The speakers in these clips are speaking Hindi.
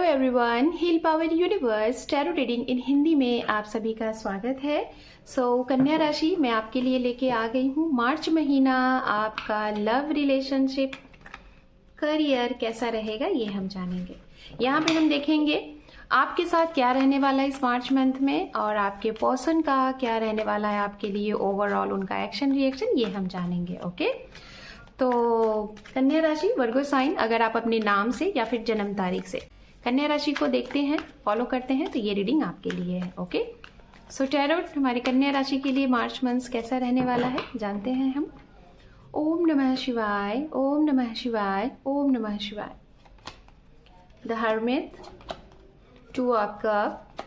Everyone, heal power universe tarot reading in Hindi में आप सभी का स्वागत है। कन्या राशि मैं आपके लिए लेके आ गई हूँ। मार्च महीना आपका लव, रिलेशनशिप, करियर कैसा रहेगा ये हम जानेंगे। यहाँ पे हम देखेंगे आपके साथ क्या रहने वाला है इस मार्च मंथ में, और आपके पर्सन का क्या रहने वाला है आपके लिए ओवरऑल, उनका एक्शन रिएक्शन ये हम जानेंगे। ओके, तो कन्या राशि, वर्गो साइन, अगर आप अपने नाम से या फिर जन्म तारीख से कन्या राशि को देखते हैं, फॉलो करते हैं, तो ये रीडिंग आपके लिए है। ओके, सो टैरोट हमारी कन्या राशि के लिए मार्च मंथ कैसा रहने वाला है जानते हैं हम। ओम नमः शिवाय, ओम नमः शिवाय, ओम नमः शिवाय। The hermit, 2 of cup,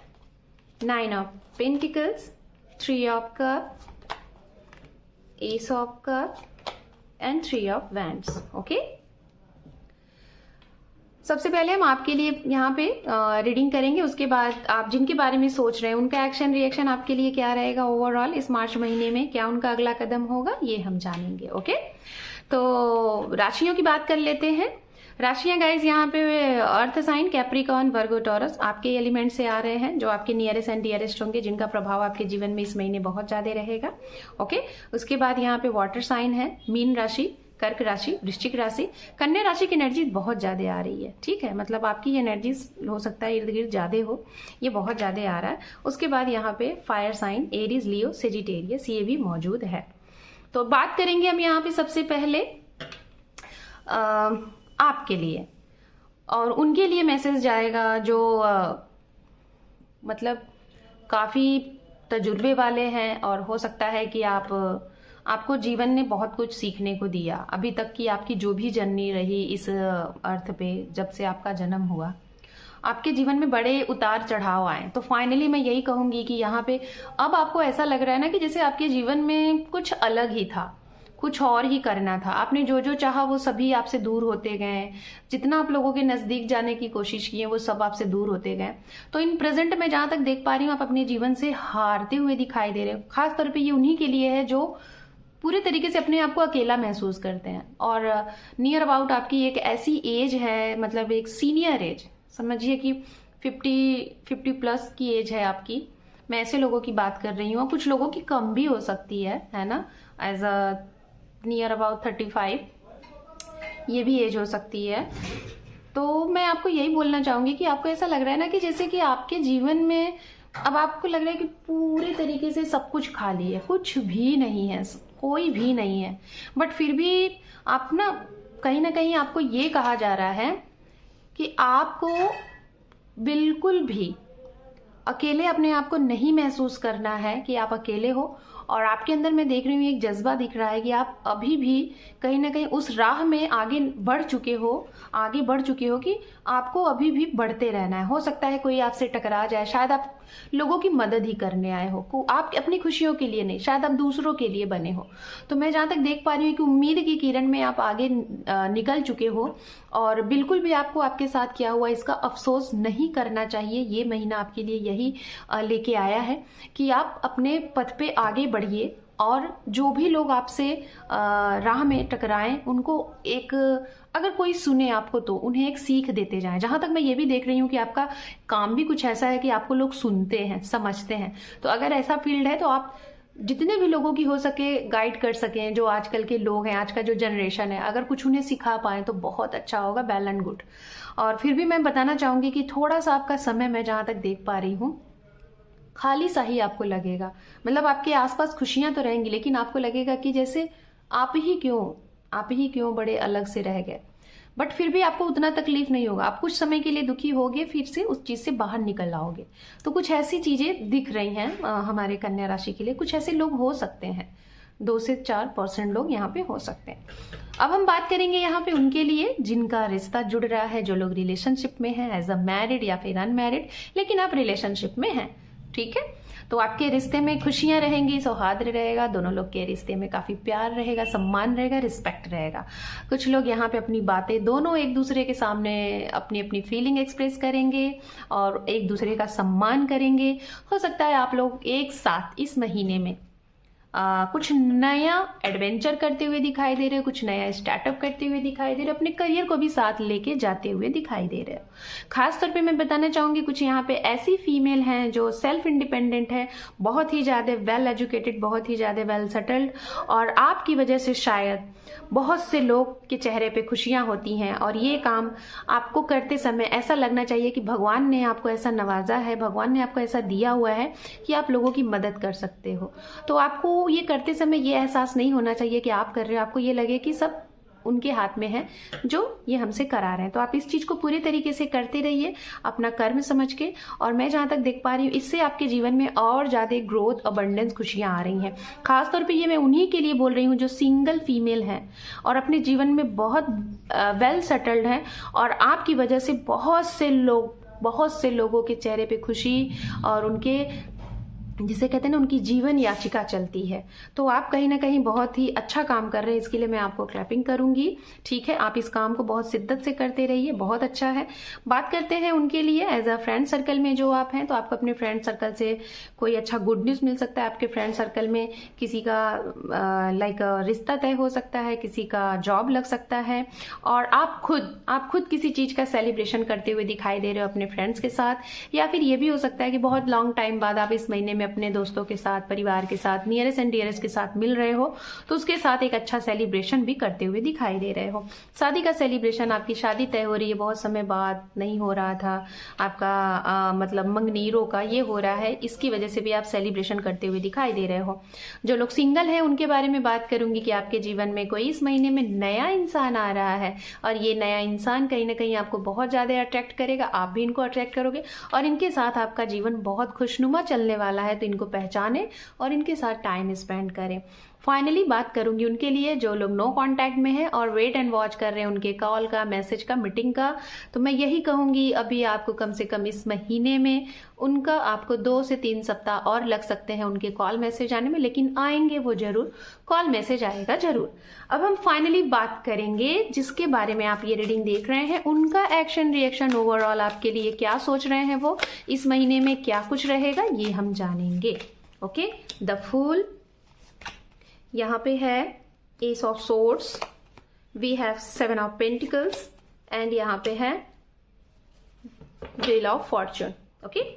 9 of pentacles, 3 of cup, S of cup and 3 of wands. Okay, सबसे पहले हम आपके लिए यहाँ पे रीडिंग करेंगे, उसके बाद आप जिनके बारे में सोच रहे हैं उनका एक्शन रिएक्शन आपके लिए क्या रहेगा ओवरऑल इस मार्च महीने में, क्या उनका अगला कदम होगा ये हम जानेंगे। ओके, तो राशियों की बात कर लेते हैं। राशियां गाइज यहाँ पे अर्थ साइन, कैप्रिकॉर्न, वर्गो, टॉरस आपके एलिमेंट से आ रहे हैं, जो आपके नियरेस्ट एंड डियरेस्ट होंगे, जिनका प्रभाव आपके जीवन में इस महीने बहुत ज्यादा रहेगा। ओके, उसके बाद यहाँ पे वाटर साइन है, मीन राशि, कर्क राशि, वृश्चिक राशि, कन्या राशि की एनर्जी बहुत ज्यादा आ रही है। ठीक है, मतलब आपकी एनर्जी हो सकता है इर्द गिर्द ज्यादा हो, ये बहुत ज्यादा आ रहा है। उसके बाद यहाँ पे फायर साइन, एरीज, लियो, सेजिटेरियस ये भी मौजूद है। तो बात करेंगे हम यहाँ पे सबसे पहले आपके लिए, और उनके लिए मैसेज जाएगा जो मतलब काफी तजुर्बे वाले हैं, और हो सकता है कि आपको जीवन ने बहुत कुछ सीखने को दिया। अभी तक की आपकी जो भी जर्नी रही इस अर्थ पे, जब से आपका जन्म हुआ, आपके जीवन में बड़े उतार चढ़ाव आए। तो फाइनली मैं यही कहूंगी कि यहाँ पे अब आपको ऐसा लग रहा है ना कि जैसे आपके जीवन में कुछ अलग ही था, कुछ और ही करना था। आपने जो जो चाहा वो सभी आपसे दूर होते गए, जितना आप लोगों के नजदीक जाने की कोशिश की है वो सब आपसे दूर होते गए। तो इन प्रेजेंट में जहां तक देख पा रही हूँ, आप अपने जीवन से हारते हुए दिखाई दे रहे हो। खास तौर पे ये उन्हीं के लिए है जो पूरे तरीके से अपने आप को अकेला महसूस करते हैं, और नियर अबाउट आपकी एक ऐसी एज है, मतलब एक सीनियर एज समझिए कि 50 प्लस की एज है आपकी। मैं ऐसे लोगों की बात कर रही हूँ, कुछ लोगों की कम भी हो सकती है ना, एज अ नियर अबाउट 35 ये भी एज हो सकती है। तो मैं आपको यही बोलना चाहूंगी कि आपको ऐसा लग रहा है ना कि जैसे कि आपके जीवन में अब आपको लग रहा है कि पूरे तरीके से सब कुछ खाली है, कुछ भी नहीं है, कोई भी नहीं है। बट फिर भी आप ना कहीं आपको ये कहा जा रहा है कि आपको बिल्कुल भी अकेले अपने आप को नहीं महसूस करना है कि आप अकेले हो। और आपके अंदर मैं देख रही हूँ एक जज्बा दिख रहा है कि आप अभी भी कहीं ना कहीं उस राह में आगे बढ़ चुके हो कि आपको अभी भी बढ़ते रहना है। हो सकता है कोई आपसे टकरा जाए, शायद आप लोगों की मदद ही करने आए हो, आप अपनी खुशियों के लिए नहीं, शायद आप दूसरों के लिए बने हो। तो मैं जहां तक देख पा रही हूँ कि उम्मीद की किरण में आप आगे निकल चुके हो, और बिल्कुल भी आपको आपके साथ क्या हुआ इसका अफसोस नहीं करना चाहिए। ये महीना आपके लिए यही लेके आया है कि आप अपने पथ पे आगे बढ़िए, और जो भी लोग आपसे राह में टकराएं उनको एक, अगर कोई सुने आपको तो उन्हें एक सीख देते जाएं। जहां तक मैं ये भी देख रही हूँ कि आपका काम भी कुछ ऐसा है कि आपको लोग सुनते हैं, समझते हैं। तो अगर ऐसा फील्ड है तो आप जितने भी लोगों की हो सके गाइड कर सकें, जो आजकल के लोग हैं, आज का जो जनरेशन है, अगर कुछ उन्हें सिखा पाए तो बहुत अच्छा होगा, वेल एंड गुड। और फिर भी मैं बताना चाहूंगी कि थोड़ा सा आपका समय मैं जहां तक देख पा रही हूँ खाली सा ही आपको लगेगा। मतलब आपके आसपास खुशियां तो रहेंगी, लेकिन आपको लगेगा कि जैसे आप ही क्यों बड़े अलग से रह गए। बट फिर भी आपको उतना तकलीफ नहीं होगा, आप कुछ समय के लिए दुखी होगे, फिर से उस चीज से बाहर निकल आओगे। तो कुछ ऐसी चीजें दिख रही हैं हमारे कन्या राशि के लिए। कुछ ऐसे लोग हो सकते हैं, 2 से 4% लोग यहाँ पे हो सकते हैं। अब हम बात करेंगे यहाँ पे उनके लिए जिनका रिश्ता जुड़ रहा है, जो लोग रिलेशनशिप में हैं, एज अ मैरिड या फिर अनमैरिड, लेकिन आप रिलेशनशिप में हैं। ठीक है, तो आपके रिश्ते में खुशियां रहेंगी, सौहार्द रहेगा, दोनों लोग के रिश्ते में काफी प्यार रहेगा, सम्मान रहेगा, रिस्पेक्ट रहेगा। कुछ लोग यहाँ पे अपनी बातें दोनों एक दूसरे के सामने अपनी अपनी फीलिंग एक्सप्रेस करेंगे और एक दूसरे का सम्मान करेंगे। हो सकता है आप लोग एक साथ इस महीने में कुछ नया एडवेंचर करते हुए दिखाई दे रहे हो, कुछ नया स्टार्टअप करते हुए दिखाई दे रहे हो, अपने करियर को भी साथ लेके जाते हुए दिखाई दे रहे हो। खास तौर पे मैं बताना चाहूंगी कुछ यहाँ पे ऐसी फीमेल हैं जो सेल्फ इंडिपेंडेंट है, बहुत ही ज्यादा वेल एजुकेटेड, बहुत ही ज्यादा वेल सेटल्ड, और आपकी वजह से शायद बहुत से लोग के चेहरे पे खुशियां होती हैं। और ये काम आपको करते समय ऐसा लगना चाहिए कि भगवान ने आपको ऐसा नवाजा है, भगवान ने आपको ऐसा दिया हुआ है कि आप लोगों की मदद कर सकते हो। तो आपको ये करते समय ये एहसास नहीं होना चाहिए कि आप कर रहे हो, आपको ये लगे कि सब उनके हाथ में है जो ये हमसे करा रहे हैं। तो आप इस चीज को पूरे तरीके से करते रहिए अपना कर्म समझ के। और मैं जहां तक देख पा रही हूँ इससे आपके जीवन में और ज्यादा ग्रोथ, अबंडेंस, खुशियां आ रही हैं। खासतौर पे ये मैं उन्हीं के लिए बोल रही हूँ जो सिंगल फीमेल हैं और अपने जीवन में बहुत वेल सेटल्ड हैं, और आपकी वजह से बहुत से लोगों के चेहरे पे खुशी और उनके, जिसे कहते हैं ना, उनकी जीवन याचिका चलती है। तो आप कहीं ना कहीं बहुत ही अच्छा काम कर रहे हैं, इसके लिए मैं आपको क्लैपिंग करूंगी। ठीक है, आप इस काम को बहुत शिद्दत से करते रहिए, बहुत अच्छा है। बात करते हैं उनके लिए एज अ फ्रेंड सर्कल में जो आप हैं, तो आपको अपने फ्रेंड सर्कल से कोई अच्छा गुड न्यूज मिल सकता है। आपके फ्रेंड सर्कल में किसी का रिश्ता तय हो सकता है, किसी का जॉब लग सकता है, और आप खुद किसी चीज का सेलिब्रेशन करते हुए दिखाई दे रहे हो अपने फ्रेंड्स के साथ। या फिर ये भी हो सकता है कि बहुत लॉन्ग टाइम बाद आप इस महीने में अपने दोस्तों के साथ, परिवार के साथ, नियरेस्ट एंड डियरेस्ट के साथ मिल रहे हो, तो उसके साथ एक अच्छा सेलिब्रेशन भी करते हुए दिखाई दे रहे हो। शादी का सेलिब्रेशन, आपकी शादी तय हो रही है, बहुत समय बाद नहीं हो रहा था आपका मतलब मंगनीरों का ये हो रहा है, इसकी वजह से भी आप सेलिब्रेशन करते हुए दिखाई दे रहे हो। जो लोग सिंगल हैं उनके बारे में बात करूंगी कि आपके जीवन में कोई इस महीने में नया इंसान आ रहा है, और ये नया इंसान कहीं ना कहीं आपको बहुत ज्यादा अट्रैक्ट करेगा, आप भी इनको अट्रैक्ट करोगे, और इनके साथ आपका जीवन बहुत खुशनुमा चलने वाला है। तो इनको पहचाने और इनके साथ टाइम स्पेंड करें। फाइनली बात करूंगी उनके लिए जो लोग नो कांटेक्ट में हैं और वेट एंड वॉच कर रहे हैं उनके कॉल का, मैसेज का, मीटिंग का। तो मैं यही कहूंगी अभी आपको कम से कम इस महीने में उनका आपको 2 से 3 सप्ताह और लग सकते हैं उनके कॉल मैसेज आने में, लेकिन आएंगे वो जरूर, कॉल मैसेज आएगा जरूर। अब हम फाइनली बात करेंगे जिसके बारे में आप ये रीडिंग देख रहे हैं, उनका एक्शन रिएक्शन ओवरऑल आपके लिए क्या सोच रहे हैं, वो इस महीने में क्या कुछ रहेगा ये हम जानेंगे। ओके, द फूल, यहाँ पे है ace of swords, we have 7 of pentacles, and यहाँ पे है व्हील ऑफ फॉर्चून। ओके,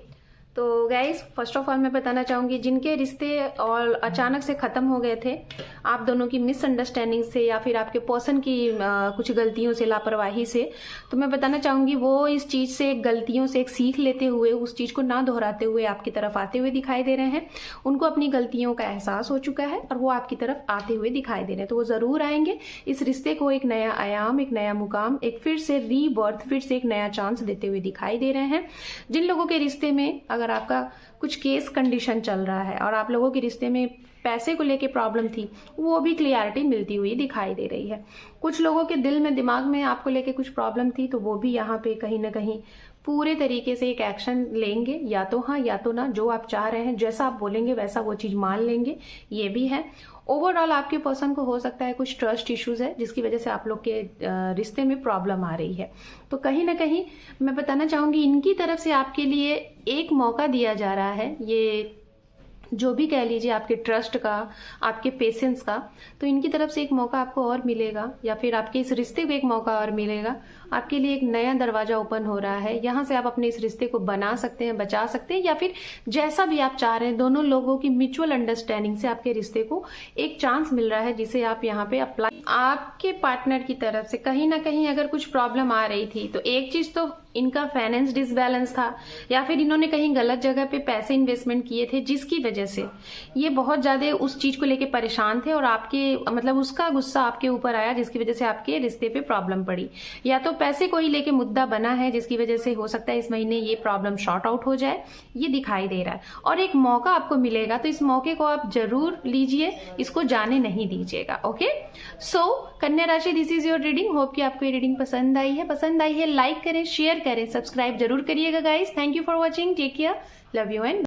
तो गाइज फर्स्ट ऑफ ऑल मैं बताना चाहूंगी जिनके रिश्ते और अचानक से खत्म हो गए थे आप दोनों की मिसअंडरस्टैंडिंग से या फिर आपके पर्सन की कुछ गलतियों से, लापरवाही से, तो मैं बताना चाहूंगी वो इस चीज से, गलतियों से एक सीख लेते हुए, उस चीज को ना दोहराते हुए आपकी तरफ आते हुए दिखाई दे रहे हैं। उनको अपनी गलतियों का एहसास हो चुका है और वो आपकी तरफ आते हुए दिखाई दे रहे हैं। तो वो जरूर आएंगे, इस रिश्ते को एक नया आयाम, एक नया मुकाम, एक फिर से रीबर्थ, फिर से एक नया चांस देते हुए दिखाई दे रहे हैं। जिन लोगों के रिश्ते में अगर आपका कुछ केस कंडीशन चल रहा है और आप लोगों के रिश्ते में पैसे को लेके प्रॉब्लम थी, वो भी क्लियरिटी मिलती हुई दिखाई दे रही है। कुछ लोगों के दिल में, दिमाग में आपको लेके कुछ प्रॉब्लम थी, तो वो भी यहाँ पे कहीं ना कहीं पूरे तरीके से एक एक्शन लेंगे, या तो हाँ या तो ना, जो आप चाह रहे हैं, जैसा आप बोलेंगे वैसा वो चीज मान लेंगे, ये भी है। ओवरऑल आपके पर्सन को हो सकता है कुछ ट्रस्ट इश्यूज है जिसकी वजह से आप लोग के रिश्ते में प्रॉब्लम आ रही है। तो कहीं ना कहीं मैं बताना चाहूंगी इनकी तरफ से आपके लिए एक मौका दिया जा रहा है, ये जो भी कह लीजिए आपके ट्रस्ट का, आपके पेशेंस का, तो इनकी तरफ से एक मौका आपको और मिलेगा, या फिर आपके इस रिश्ते को एक मौका और मिलेगा। आपके लिए एक नया दरवाजा ओपन हो रहा है, यहाँ से आप अपने इस रिश्ते को बना सकते हैं, बचा सकते हैं, या फिर जैसा भी आप चाह रहे हैं। दोनों लोगों की म्यूचुअल अंडरस्टैंडिंग से आपके रिश्ते को एक चांस मिल रहा है जिसे आप यहाँ पे अप्लाई। आपके पार्टनर की तरफ से कहीं ना कहीं अगर कुछ प्रॉब्लम आ रही थी, तो एक चीज तो इनका फाइनेंस डिसबैलेंस था, या फिर इन्होंने कहीं गलत जगह पे पैसे इन्वेस्टमेंट किए थे जिसकी वजह से ये बहुत ज्यादा उस चीज को लेके परेशान थे, और आपके मतलब उसका गुस्सा आपके ऊपर आया जिसकी वजह से आपके रिश्ते पे प्रॉब्लम पड़ी। या तो पैसे को ही लेके मुद्दा बना है जिसकी वजह से हो सकता है इस महीने ये प्रॉब्लम शॉर्ट आउट हो जाए, ये दिखाई दे रहा है। और एक मौका आपको मिलेगा, तो इस मौके को आप जरूर लीजिए, इसको जाने नहीं दीजिएगा। ओके, सो कन्या राशि, this is your reading. Hope कि आपको ये रीडिंग पसंद आई है, लाइक करें, शेयर करें, सब्सक्राइब जरूर करिएगा guys. Thank you for watching, take care, love you and